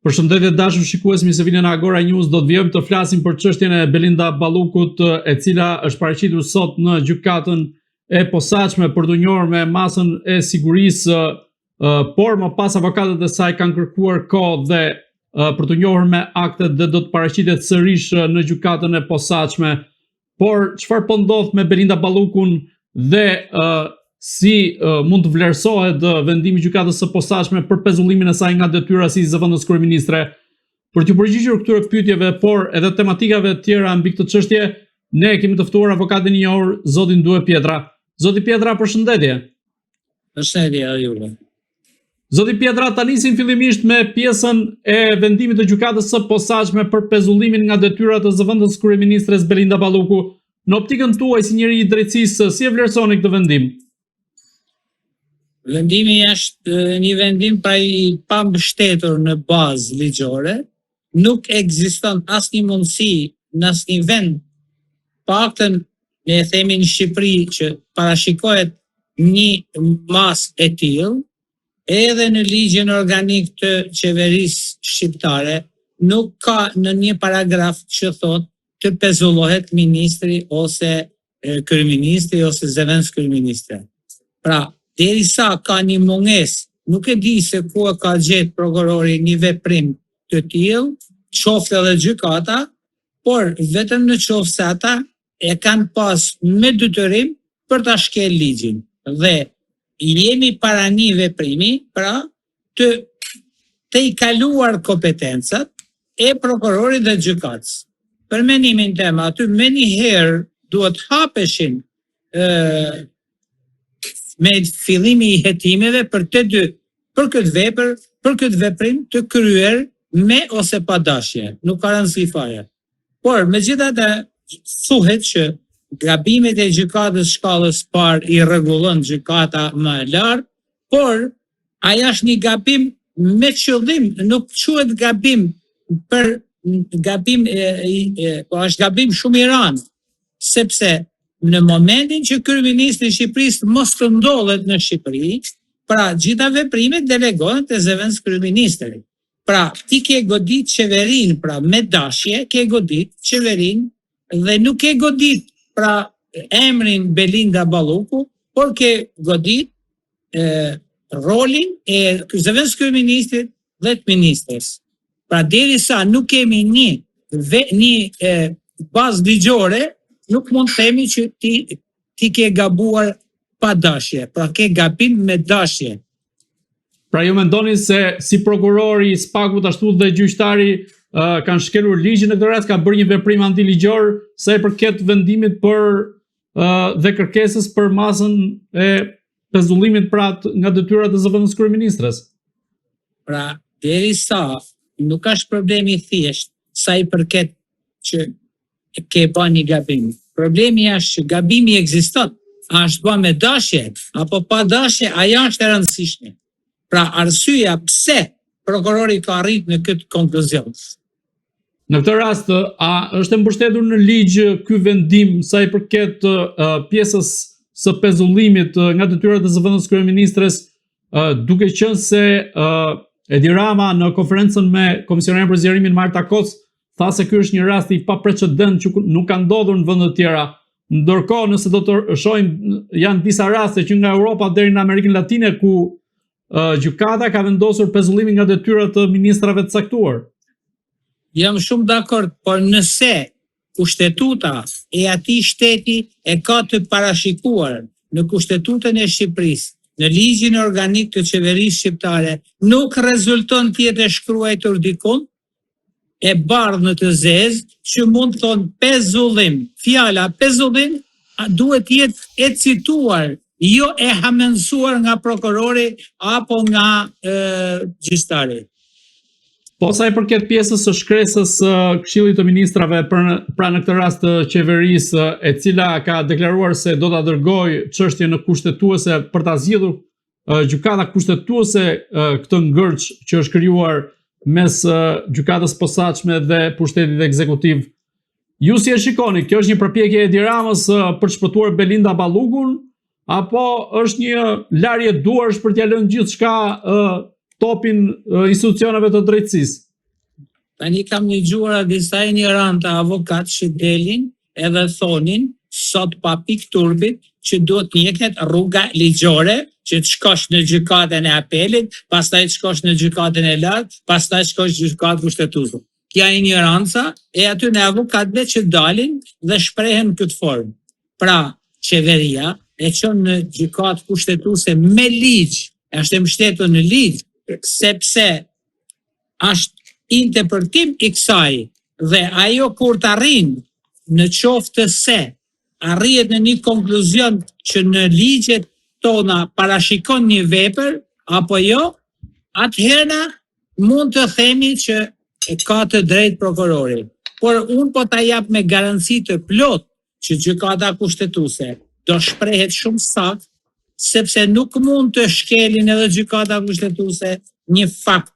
Përshëndetje dashur shikues, mirë se vini në Agora News. Do të vijmë të flasim për çështjen e Belinda Ballukut, e cila është paraqitur sot në gjykatën e posaçme për të njohur me masën e sigurisë, por më pas avokatët e saj kanë kërkuar kohë dhe për të njohur me aktet dhe do të paraqitet sërish në gjykatën e posaçme. Por çfarë po ndodh me Belinda Ballukun dhe si mund të vlerësohet vendimi i gjykatës së posaçme për pezullimin e saj nga detyra si zëvendës kryeministre? Për t'ju përgjigjur këtyre pyetjeve, por edhe tematikave të tjera mbi këtë çështje, ne kemi të ftuar avokatin e njohur, zotin Due Pietra. Zoti Pietra, përshëndetje. Përshëndetje juve. Zoti Pietra, ta nisim fillimisht me pjesën e vendimit të gjykatës së posaçme për pezullimin nga detyrat e zëvendës kryeministres Belinda Balluku. Në optikën tuaj si njeri i drejtësisë, si e vlerësoni këtë vendim? Vendimi është një vendim i pambështetur në bazë ligjore. Nuk ekziston asnjë mundësi në asnjë vend, paktën ne themi në Shqipëri, që parashikohet një masë e tillë, edhe në ligjin organik të qeverisë shqiptare nuk ka në një paragraf që thotë të pezullohet ministri ose kryeministri ose zëvendës kryeministre. Pra, derisa ka një mungesë, nuk e di se ku e ka gjetë prokurori një veprim të tillë, qoftë edhe gjykata, por vetëm në qoftë se ata e kanë pas me detyrim për ta shkel ligjin. Dhe jemi para një veprimi, pra të i kaluar kompetencat e prokurorit dhe gjykatës. Për mendimin tim, aty menjëherë duhet hapeshin me fillimi i hetimeve për këtë vepër, për këtë veprim të kryer me ose pa dashje. Nuk ka rëndësi fare. Por megjithatë thuhet që gabimet e gjykatës shkallës parë i rregullon gjykata më e lartë, por ai është një gabim me qëllim, nuk quhet gabim për gabim, po është gabim shumë i rëndë, sepse në momentin që kryeministri i Shqipërisë mos të ndodhet në Shqipëri, pra gjitha veprimet delegohen te zëvendës kryeministri. Pra ti ke godit qeverinë, pra me dashje ke godit qeverinë dhe nuk ke godit pra emrin Belinda Balluku, por ke godit rolin e zëvendës kryeministrit dhe të ministres. Pra derisa nuk kemi një bazë ligjore, nuk mund të themi që ti ke gabuar pa dashje, pra ke gabim me dashje. Pra ju mendoni se si prokurori, Spaku ashtu dhe gjyqtari kanë shkelur ligjin në këtë rast, ka bërë një veprim antiligjor sa i përket vendimit dhe kërkesës për masën e pezullimit pra nga detyrat e zëvendës kryeministres? Pra derisa nuk është problemi thjesht sa i përket që ke bën një gabim. Problemi është që gabimi ekziston, a është bën me dashje apo pa dashje, ajo është e rëndësishme. Pra arsyeja pse prokurori ka arritur në këtë konkluzion. Në këtë rast, a është mbështetur në ligj ky vendim sa i përket pjesës së pezullimit nga detyrat e zëvendës kryeministres, duke qenë se Edi Rama në konferencën me komisionerin për zgjerimin Marta Kos tha se ky është një rast i paprecedent që nuk ka ndodhur në vende të tjera. Ndërkohë, nëse do të shohim, janë disa raste që nga Europa deri në Amerikën Latine ku gjykata ka vendosur pezullimin nga detyrat të ministrave të caktuar. Jam shumë dakord, por nëse kushtetuta e atij shteti e ka të parashikuar në kushtetutën e Shqipërisë, në ligjin organik të qeverisë shqiptare, nuk rezulton të jetë shkruar dikun, e bardhë në të zezë, që mund të thonë pezullim. Fjala pezullim duhet jetë e cituar, jo e hamendësuar nga prokurori apo nga gjyqtari. Po sa i përket pjesës së shkresës Këshillit të Ministrave pra në këtë rast të qeverisë, e cila ka deklaruar se do ta dërgojë çështjen në kushtetuese për ta zgjidhur gjykata kushtetuese këtë ngërç që është krijuar mes gjykatës posaçme dhe pushtetit ekzekutiv. Ju si e shikoni, kjo është një përpjekje e Edi Ramës për të shpëtuar Belinda Ballukun, apo është një larje duarsh për t'ia lënë gjithçka topin institucioneve të drejtësisë? Tani kam dëgjuar disa ignorantë avokat që delin edhe thonin sot pa pikë turbit që duhet njeket rruga ligjore që të shkosh në gjykatën e apelit, pastaj të shkosh në gjykatën e lartë, pastaj shkosh në gjykatë kushtetuese. Kja ignoranca e aty në avokatëve që dalin dhe shprehen në këtë formë. Pra, qeveria e çon në gjykatë kushtetuese me ligj, është e mbështetur në ligj, sepse është interpretim i kësaj dhe ajo kur të arrin në qoftë se arrihet në një konkluzion që në ligjet tona parashikon një vepër apo jo, atëherë mund të themi që e ka të drejtë prokurori. Por unë po ta jap me garanci të plot që gjykata kushtetuese do shprehet shumë saktë, sepse nuk mund të shkelin edhe gjykata kushtetuese një fakt,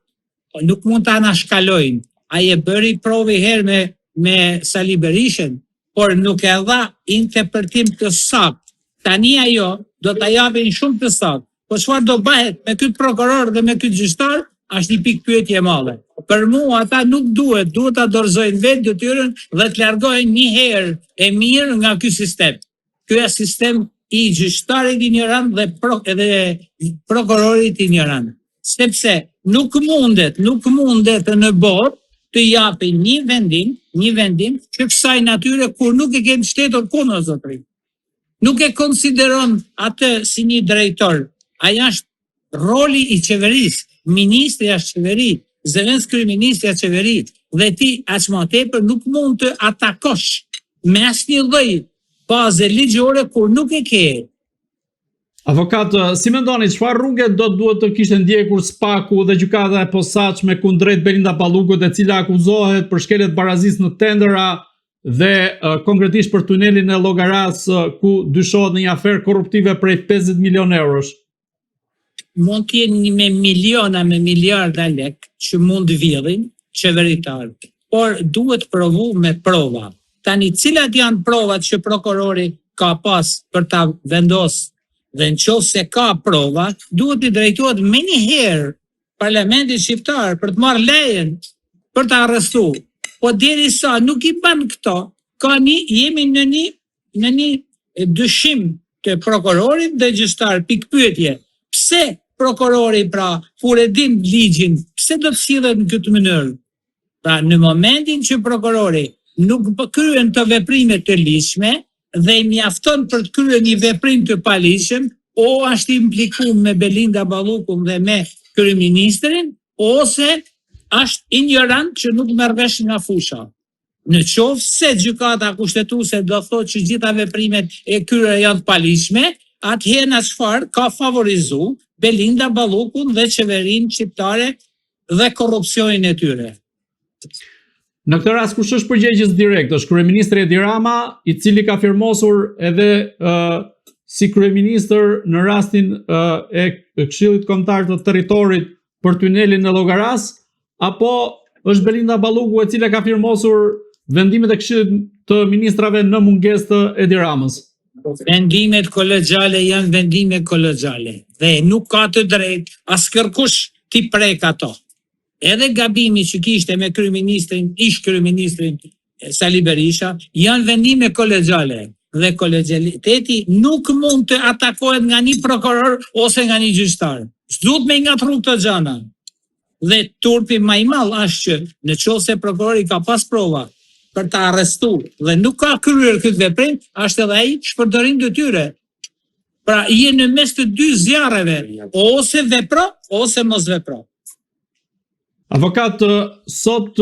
nuk mund ta anashkalojnë. Ai e bëri provë herë me Sali Berishën, por nuk e dha interpretim të saktë. Tani ajo do ta japin shumë të saktë. Po çfarë do bëhet me këtë prokuror dhe me këtë gjyqtar, është një pikë pyetje e madhe. Për mua ata nuk duhet ta dorëzojnë vetë detyrën dhe të largohen një herë e mirë nga ky sistem. Ky është sistem i gjyqtarit ignorant dhe prokurorit ignorant. Sepse nuk mundet në botë të japin një vendim që kësaj natyre kur nuk e ke mbështetur kundër zotërisë. Nuk e konsideron atë si një drejtor. Ai është roli i qeverisë, ministri është qeveri, Zelenski kryeministri është qeveri, dhe ti aq më tepër nuk mund të atakosh me asnjë lloj baze ligjore kur nuk e ke. Avokat, si mendoni çfarë rrugë duhet të kishte ndjekur SPAK-u dhe gjykata e posaçme kundrejt Belinda Ballukut, e cila akuzohet për shkeljet barazisë në tendera dhe konkretisht për tunelin e Llogaras, ku dyshohet në një aferë korruptive prej 50 milionë eurosh? Mund të jenë me miliona, me miliarda lek që mund vjedhin qeveritarët, por duhet provu me prova. Tani cilat janë provat që prokurori ka pas për ta vendosur, dhe në qoftë se ka prova, duhet i drejtohet menjëherë Parlamentit shqiptar për të marrë lejen për të arrestuar. Po derisa nuk i bën këto, jemi në një dyshim të prokurorit dhe gjyqtar. Pikpyetje, pse prokurori pra kur e din ligjin, pse do të sillet në këtë mënyrë? Pra në momentin që prokurori nuk kryen të veprime të ligjshme dhe i mjafton për të kryer një veprim të paligjshëm, o është implikuar me Belinda Ballukun dhe me kryeministrin, ose është ignorant që nuk merr vesh nga fusha. Në qoftë se gjykata kushtetuese do thotë që gjitha veprimet e kryer janë të paligjshme, atëherë në çfarë ka favorizuar Belinda Ballukun dhe qeverinë shqiptare dhe korrupsionin e tyre. Në këtë rast kush është përgjegjës direkt? Është kryeministri Edi Rama, i cili ka firmosur edhe si kryeministër në rastin e Këshillit Kombëtar të Territorit për tunelin e Llogaras, apo është Belinda Balluku, e cila ka firmosur vendimet e Këshillit të Ministrave në mungesë të Edi Ramës? Vendimet kolegjale janë vendime kolegjale dhe nuk ka të drejtë askërkush t'i prek ato. Edhe gabimi që kishte me ish kryeministrin Sali Berisha janë vendime kolegjale dhe kolegjaliteti nuk mund të atakohet nga një prokuror ose nga një gjyqtar. S'duhet me ngatru këto gjëra. Dhe turpi më i madh është që në qoftë se prokurori ka pas prova për ta arrestuar dhe nuk ka kryer këtë veprim, është edhe ai shpërdorim detyre. Pra je në mes të dy zjarreve, ose vepro ose mos vepro. Avokat, sot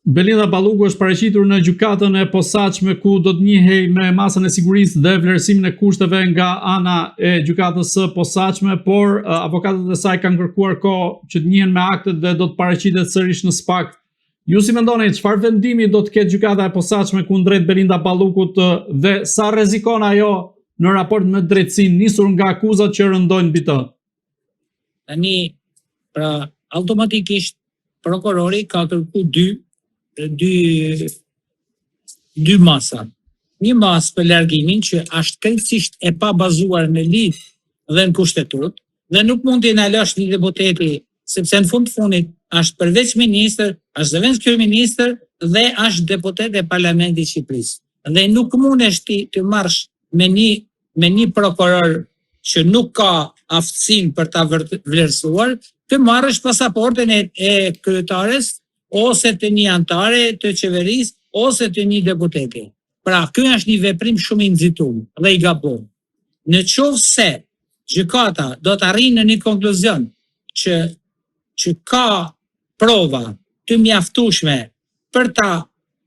Belinda Balluku është paraqitur në gjykatën e posaçme, ku do të njihej me masën e sigurisë dhe vlerësimin e kushteve nga ana e gjykatës së posaçme, por avokatët e saj kanë kërkuar kohë që të njihen me aktet dhe do të paraqitet sërish në SPAK. Ju si mendoni, çfarë vendimi do të ketë gjykata e posaçme kundrejt Belinda Ballukut dhe sa rrezikon ajo në raport me drejtësinë, nisur nga akuzat që rëndojnë mbi të? Tani, pra automatikisht prokurori ka kërku dy masa. Një masë për largimin që është krejtësisht e pa bazuar në ligj dhe në kushtetut, dhe nuk mund t'i nalash një deputeti sepse në fund fundit është përveç ministër, është zëvendës kryeministër dhe është deputet e Parlamentit të Shqipërisë. Dhe nuk mundesh ti të marrësh me një prokuror që nuk ka aftësinë për ta vlerësuar, të marrësh pasaportën e kryetares ose të një antare të qeverisë ose të një deputeti. Pra, ky është një veprim shumë i nxitur dhe i gabuar. Në qoftë se gjykata do të arrijë në një konkluzion që ka prova të mjaftueshme për ta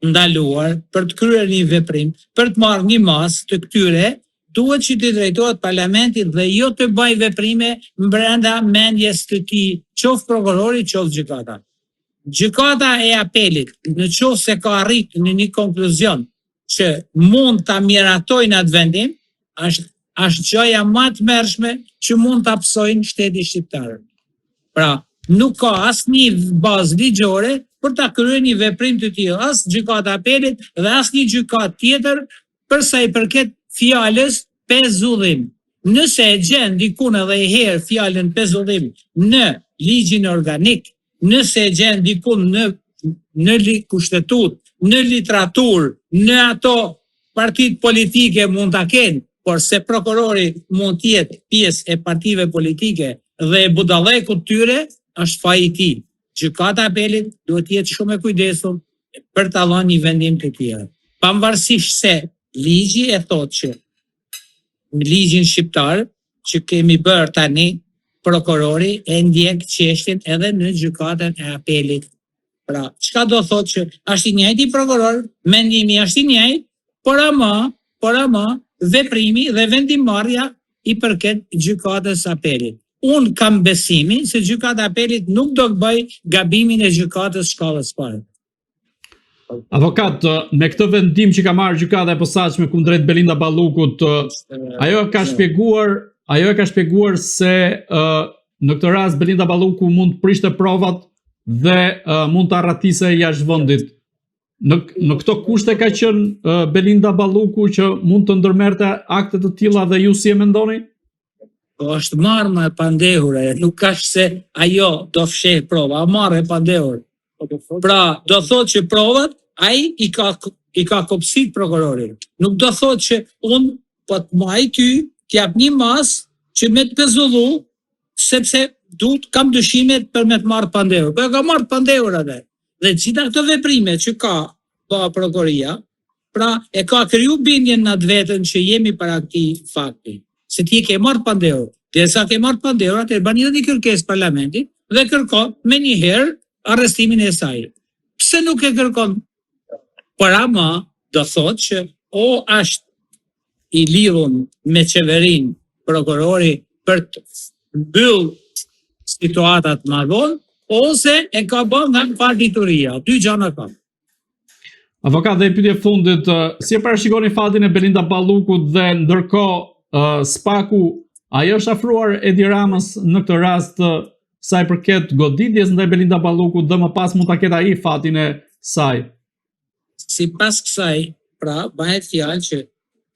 ndaluar, për të kryer një veprim, për të marrë një masë të këtyre, duhet që të drejtohet Parlamentit dhe jo të bëjë veprime brenda mendjes të tij, qoftë prokurori, qoftë gjykata. Gjykata e apelit, në qoftë se ka arritur në një konkluzion që mund ta miratojnë atë vendim, është gjëja më e tmerrshme që mund ta psojnë shteti shqiptar. Pra, nuk ka asnjë bazë ligjore për ta kryer një veprim të tillë, as gjykata e apelit dhe as një gjykatë tjetër për sa i përket fjalës pezullim. Nëse e gjen dikun edhe e herë fjalën pezullim në ligjin organik, nëse e gjen dikun në kushtetutë, në literaturë, në ato partitë politike mund ta kenë, por se prokurori mund të jetë pjesë e partive politike dhe e budallëkut tyre, është faji i tij. Gjykata e apelit duhet të jetë shumë e kujdesshëm për të dhënë një vendim të tillë. Pavarësisht se ligji e thotë që në ligjin shqiptar që kemi bërë tani, prokurori e ndjek çështjen edhe në gjykatën e apelit. Pra, çka do thotë që është i njëjti prokuror, mendimi është i njëjtë, por ama veprimi dhe vendimmarrja i përket gjykatës së apelit. Unë kam besimin se gjykata e apelit nuk do të bëj gabimin e gjykatës shkallës parë. Avokat, me këtë vendim që ka marrë gjykata e posaçme kundrejt Belinda Ballukut, ajo e ka shpjeguar se në këtë rast Belinda Balluku mund të prishte provat dhe mund të arratisej jashtë vendit. Në këto kushte ka qenë Belinda Balluku që mund të ndërmerrte akte të tilla dhe ju si e mendoni? Është marrë me pandehur, nuk ka se ajo do fsheh prova, marrë e pandehur. Pra, do thotë që provat ai i ka kopsit prokurorin. Nuk do thotë që unë po të maj ty t'jap një mas që me të pezullu, sepse kam dyshimet për me të marrë pandehur. Po e ka marrë pandehur atë. Dhe gjitha këto veprime që ka prokuroria, pra e ka kriju bindjen në atë vetën që jemi para këtij fakti. Se ti e ke marrë pandehur. Dhe sa ke marrë pandehur, atëherë bani edhe një kërkesë parlamentit dhe kërkon me një herë arrestimin e saj. Pse nuk e kërkon? Por ama do thotë që o është i lidhur me qeverinë prokurori për të mbyllë situatat më vonë, ose e ka bën nga partituria. Dy gjëra ka. Avokat, dhe pyetje fundit, si e parashikoni fatin e Belinda Ballukut dhe ndërkohë Spaku, ajo është afruar Edi Ramës në këtë rast sa i përket goditjes ndaj Belinda Ballukut dhe më pas mund ta ketë ai fatin e saj. Sipas kësaj, pra, bëhet fjalë që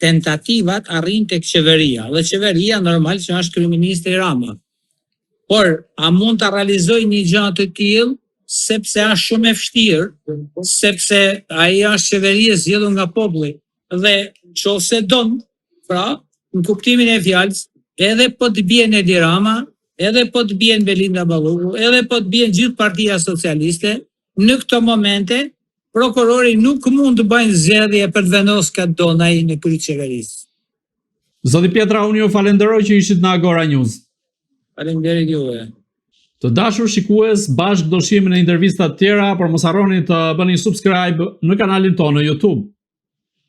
tentativat arrin tek qeveria, dhe qeveria normal që është kryeministri Rama. Por, a mund të realizoj një gjë të tillë, sepse është shumë e vështirë, sepse ai është qeveri e zgjedhur nga populli dhe nëse don, pra, në kuptimin e fjalës, edhe po të bien Edi Rama, edhe po të bien Belinda Balluku, edhe po të bien gjithë Partia Socialiste, në këto momente prokurori nuk mund të bëjnë zgjedhje për të vendosur ka don ai në krye qeverisë. Zoti Pietra, unë ju falenderoj që ishit në Agora News. Faleminderit juve. Të dashur shikues, bashkë do shihemi në intervista të tjera, por mos harroni të bëni subscribe në kanalin tonë në YouTube.